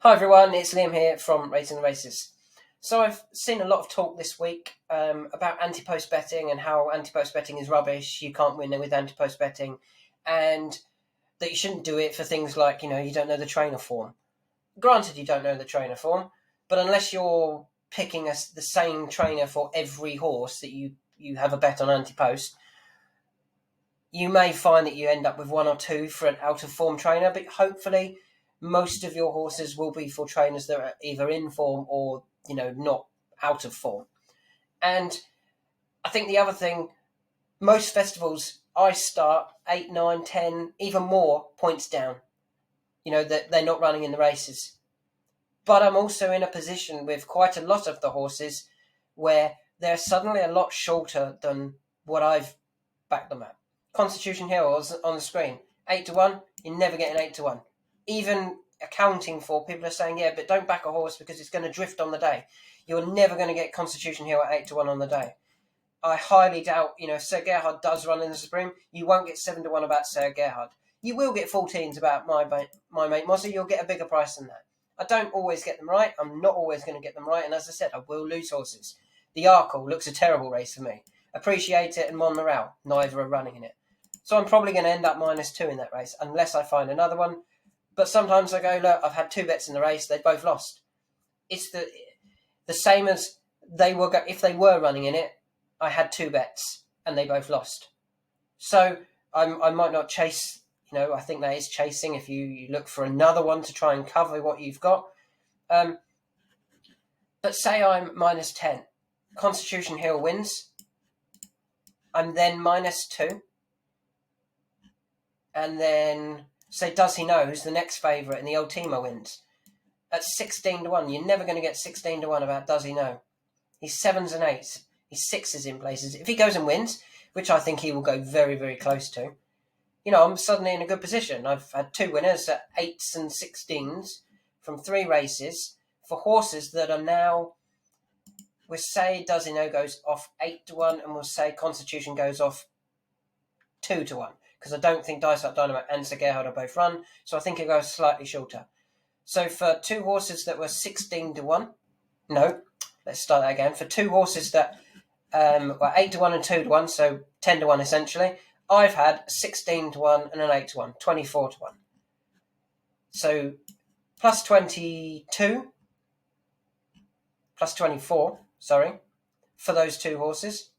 Hi everyone, it's Liam here from Rating the Races. So I've seen a lot of talk this week about anti-post betting and how anti-post betting is rubbish, you can't win it with anti-post betting, and that you shouldn't do it for things like, you don't know the trainer form. Granted, you don't know the trainer form, but unless you're picking the same trainer for every horse that you have a bet on anti-post, you may find that you end up with one or two for an out-of-form trainer, but hopefully most of your horses will be for trainers that are either in form or, not out of form. And I think the other thing, most festivals, I start 8, 9, 10, even more points down, that they're not running in the races. But I'm also in a position with quite a lot of the horses where they're suddenly a lot shorter than what I've backed them at. Constitution Hill on the screen, 8-1, you're never getting 8-1. Even accounting for, people are saying, yeah, but don't back a horse because it's going to drift on the day. You're never going to get Constitution Hill at 8-1 on the day. I highly doubt, if Sir Gerhard does run in the Supreme, you won't get 7-1 about Sir Gerhard. You will get 14s about my mate Mozzie. You'll get a bigger price than that. I don't always get them right. I'm not always going to get them right. And as I said, I will lose horses. The Arkle looks a terrible race for me. Appreciate It and Montmorel, neither are running in it. So I'm probably going to end up -2 in that race, unless I find another one. But sometimes I go, look, I've had 2 bets in the race, they both lost. It's the same as if they were running in it, I had 2 bets and they both lost. So I might not chase, I think that is chasing if you look for another one to try and cover what you've got. But say I'm -10, Constitution Hill wins, I'm then -2. And then, say Does He Know, who's the next favourite, and the Ultima wins. At 16-1, you're never going to get 16-1 about Does He Know. He's 7s and 8s. He's 6s in places. If he goes and wins, which I think he will go very, very close to, I'm suddenly in a good position. I've had 2 winners at 8s and 16s from 3 races for horses that are now, we'll say Does He Know goes off 8-1, and we'll say Constitution goes off 2-1. Because I don't think Dice Up Dynamite and Sir Gerhard are both run, so I think it goes slightly shorter. So for 2 horses that were 16-1, no, let's start that again. For 2 horses that were 8-1 and 2-1, so 10-1 essentially, I've had 16-1 and an 8-1, 24-1. So plus 22, plus 24, for those 2 horses,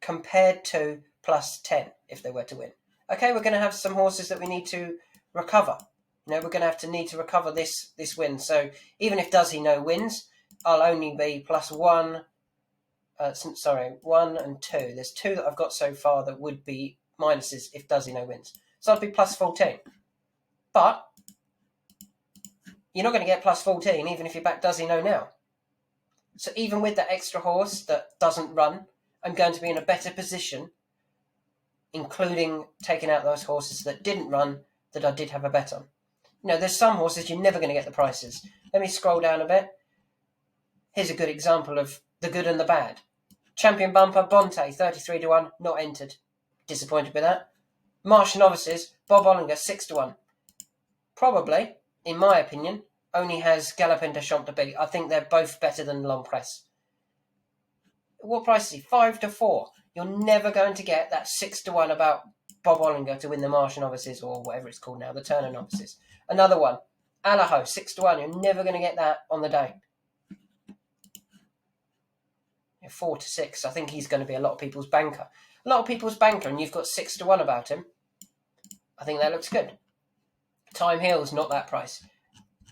compared to plus 10 if they were to win. Okay, we're going to have some horses that we need to recover. We're going to need to recover this win. So even if Does He Know wins, I'll only be plus 1. 1 and 2. There's 2 that I've got so far that would be minuses if Does He Know wins. So I'd be plus 14. But you're not going to get plus 14 even if you back Does He Know now. So even with that extra horse that doesn't run, I'm going to be in a better position, including taking out those horses that didn't run that I did have a bet on. There's some horses you're never going to get the prices. Let me scroll down a bit. Here's a good example of the good and the bad. Champion Bumper, Bonte, 33-1, not entered. Disappointed with that. Marsh Novices, Bob Ollinger, 6-1. Probably, in my opinion, only has Galopin de Chantilly. I think they're both better than Long Press. What price is he? 5-4. You're never going to get that 6-1 about Bob Ollinger to win the Marsh Novices, or whatever it's called now, the Turner Novices. Another one, Alaho, 6-1. You're never going to get that on the day. 4-6. I think he's going to be a lot of people's banker. A lot of people's banker, and you've got 6-1 about him. I think that looks good. Time Hill's not that price.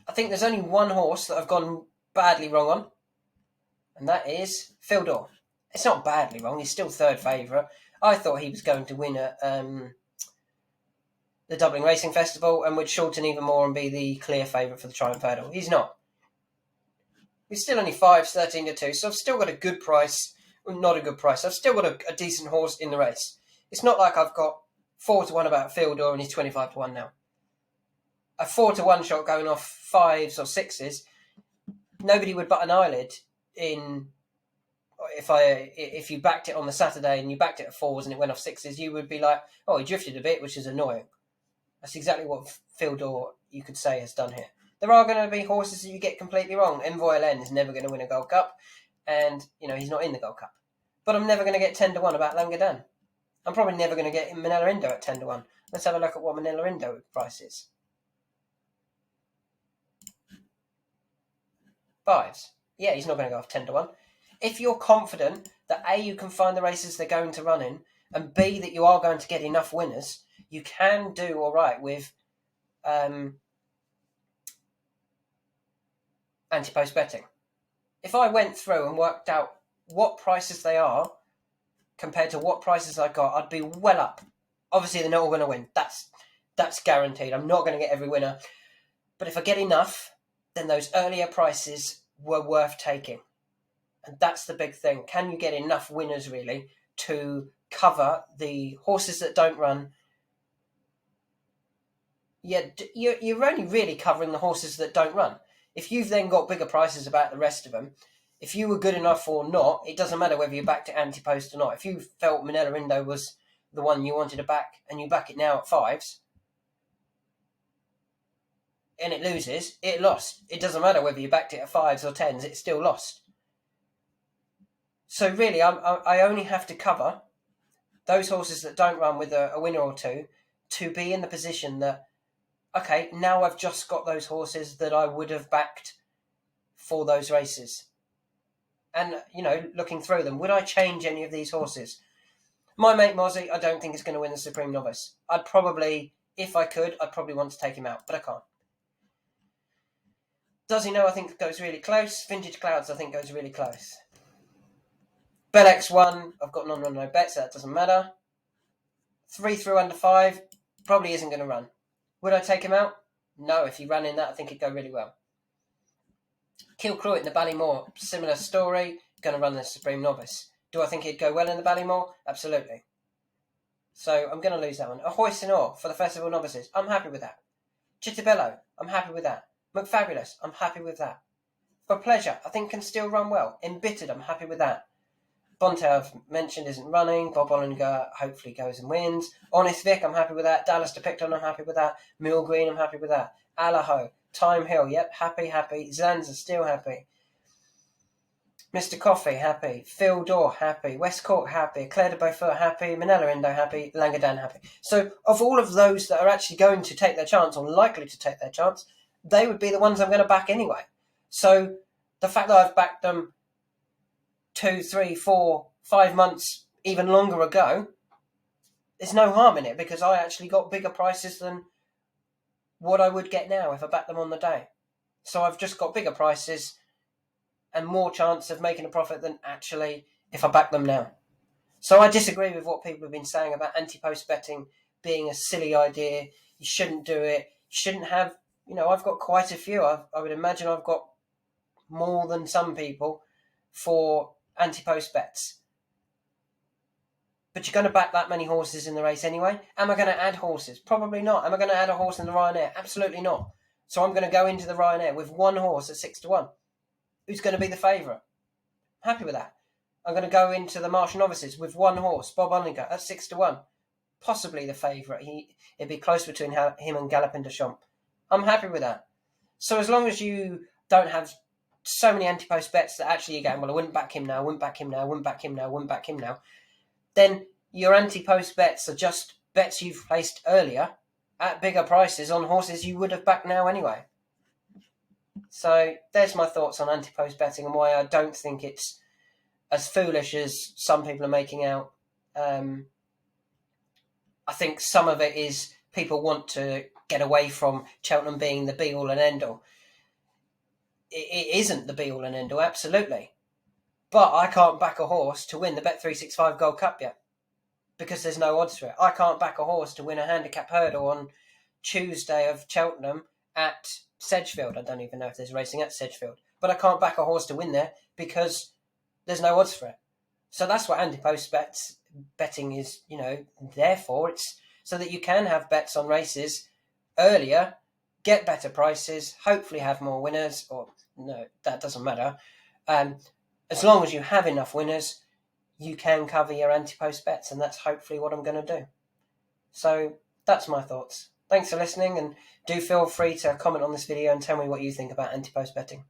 I think there's only one horse that I've gone badly wrong on, and that is Fildor. It's not badly wrong. He's still 3rd favourite. I thought he was going to win at the Dublin Racing Festival and would shorten even more and be the clear favourite for the Triumph Hurdle. He's not. He's still only 5s, 13-2, so I've still got a good price. Well, not a good price. I've still got a decent horse in the race. It's not like I've got 4-1 about Fildor and he's 25-1 now. A 4-1 shot going off 5s or 6s, nobody would butt an eyelid in. If you backed it on the Saturday and you backed it at 4s and it went off 6s, you would be like, oh, he drifted a bit, which is annoying. That's exactly what Fildor, you could say, has done here. There are going to be horses that you get completely wrong. Envoy Len is never going to win a Gold Cup, and he's not in the Gold Cup. But I'm never going to get 10-1 about Langadan. I'm probably never going to get Manila Indo at 10-1. Let's have a look at what Manila Indo price is. 5s. Yeah, he's not going to go off 10-1. If you're confident that A, you can find the races they're going to run in, and B, that you are going to get enough winners, you can do all right with anti-post betting. If I went through and worked out what prices they are compared to what prices I got, I'd be well up. Obviously, they're not all going to win. That's guaranteed. I'm not going to get every winner. But if I get enough, then those earlier prices were worth taking. And that's the big thing. Can you get enough winners, really, to cover the horses that don't run? Yeah, you're only really covering the horses that don't run. If you've then got bigger prices about the rest of them, if you were good enough or not, it doesn't matter whether you backed it anti-post or not. If you felt Manila Indo was the one you wanted to back and you back it now at 5s and it loses, it lost. It doesn't matter whether you backed it at 5s or 10s, it still lost. So really, I only have to cover those horses that don't run with a winner or two to be in the position that, okay, now I've just got those horses that I would have backed for those races. And, looking through them, would I change any of these horses? My mate Mozzie, I don't think is going to win the Supreme Novice. I'd probably, if I could, I'd probably want to take him out, but I can't. Does he know? I think it goes really close. Vintage Clouds, I think, goes really close. Bell X1, I've got no bets, so that doesn't matter. 3 through under 5, probably isn't going to run. Would I take him out? No, if he ran in that, I think it'd go really well. Kilcruit in the Ballymore, similar story, going to run the Supreme Novice. Do I think it'd go well in the Ballymore? Absolutely. So I'm going to lose that one. A Hoist and Ore for the Festival Novices, I'm happy with that. Chittabello, I'm happy with that. McFabulous, I'm happy with that. For Pleasure, I think can still run well. Embittered, I'm happy with that. Bonte, I've mentioned, isn't running. Bob Ollinger hopefully goes and wins. Honest Vic, I'm happy with that. Dallas Depicton, I'm happy with that. Mill Green, I'm happy with that. Alaho, Time Hill, yep, happy. Zanza, still happy. Mr. Coffee, happy. Phil Dorr, happy. West Cork, happy. Claire de Beaufort, happy. Manila Indo, happy. Langadan, happy. So, of all of those that are actually going to take their chance, or likely to take their chance, they would be the ones I'm going to back anyway. So, the fact that I've backed them 2, 3, 4, 5 months, even longer ago, there's no harm in it because I actually got bigger prices than what I would get now if I backed them on the day. So I've just got bigger prices and more chance of making a profit than actually if I back them now. So I disagree with what people have been saying about anti-post betting being a silly idea. You shouldn't do it. You shouldn't have, I've got quite a few. I would imagine I've got more than some people for anti-post bets. But you're going to back that many horses in the race anyway. Am I going to add horses? Probably not. Am I going to add a horse in the Ryanair? Absolutely not. So I'm going to go into the Ryanair with one horse at 6-1. Who's going to be the favourite? Happy with that. I'm going to go into the Martial Novices with one horse, Bob Ollinger, at 6-1. Possibly the favourite. It'd be close between him and Galopin de Champs. I'm happy with that. So as long as you don't have so many anti-post bets that actually you're going, well, I wouldn't back him now, then your anti-post bets are just bets you've placed earlier at bigger prices on horses you would have backed now anyway. So there's my thoughts on anti-post betting and why I don't think it's as foolish as some people are making out. I think some of it is people want to get away from Cheltenham being the be-all and end-all. It isn't the be-all and end-all, absolutely. But I can't back a horse to win the Bet365 Gold Cup yet because there's no odds for it. I can't back a horse to win a handicap hurdle on Tuesday of Cheltenham at Sedgefield. I don't even know if there's racing at Sedgefield. But I can't back a horse to win there because there's no odds for it. So that's what anti-post betting is, there for. It's so that you can have bets on races earlier, get better prices, hopefully have more winners, or no, that doesn't matter. As long as you have enough winners, you can cover your anti-post bets, and that's hopefully what I'm going to do. So that's my thoughts. Thanks for listening, and do feel free to comment on this video and tell me what you think about anti-post betting.